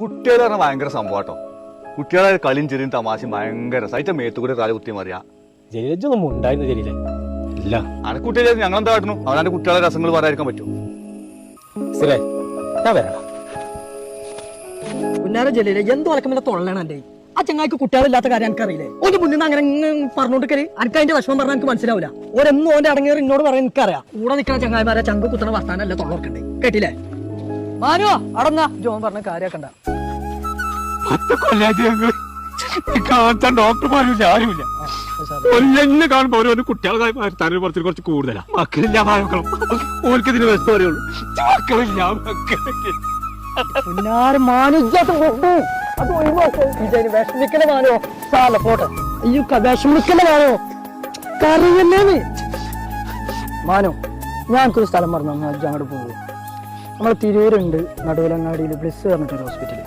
കുട്ടികൾ പറഞ്ഞാൽ ഭയങ്കര സംഭവട്ടോ. കുട്ടികളെ കളിയും ചെറിയും തമാശയും ഭയങ്കര സൈറ്റ മേത്തുകൂടെ കാല കുത്തി മറിയാ. ജലീലൊന്നും ഉണ്ടായിരുന്നു ജലീലെ ഇല്ല. അനക്ക് കുട്ടികളെ ഞങ്ങൾ എന്താ കാട്ടണു? അവനാന്റെ കുട്ടികളെ രസങ്ങൾ പറയാതിരിക്കാൻ പറ്റും. ശരി, ഞാൻ വരാം. ഉന്നാര ജലീലെ എന്തോ അലക്കമില്ല തൊള്ളാണ് എന്റെ. ആ ചങ്ങായിക്ക് കുട്ടികളില്ലാത്ത കാര്യം എനിക്കറിയില്ലേ? ഒരു മുന്നിൽ നിന്ന് അങ്ങനെ പറഞ്ഞോണ്ടിരിക്കല് എനിക്ക് അതിന്റെ വിഷമം പറഞ്ഞാൽ എനിക്ക് മനസ്സിലാവില്ല. ഓരെന്നും ഓന്റെ അടങ്ങേറി എന്നോട് പറയാൻ എനിക്കറിയാം. കൂടെ നിൽക്കുന്ന ചങ്ങായിമാരെ ചങ്ക് കുത്തണ വർത്താനല്ല തൊള്ളർക്കണ്ടേ. കേട്ടില്ലേ മാനോ? അടങ്ങാ ജോൻ പറഞ്ഞ കാര്യാക്കണ്ട. ഡോക്ടർമാരും ആരുമില്ല. എന്നെ കാണുമ്പോ ഓരോ കുട്ടികളെ കുറച്ച് കൂടുതലാ. മക്കളില്ല മക്കളും ഓർക്കതിന് ബെസ്റ്റ് പറയുള്ളൂ. മക്കളില്ല വിഷമിക്കല മാനോ സാല പോട്ടെ. അയ്യോ വിഷമിക്കല മാനോ കറിയല്ലേ മാനോ. ഞാനൊരു സ്ഥലം പറഞ്ഞു അങ്ങോട്ട് പോകും. നമ്മളെ തിരൂരുണ്ട് നടുവിലങ്ങാടിയിൽ ബ്ലിസ് പറഞ്ഞിട്ടൊരു ഹോസ്പിറ്റൽ.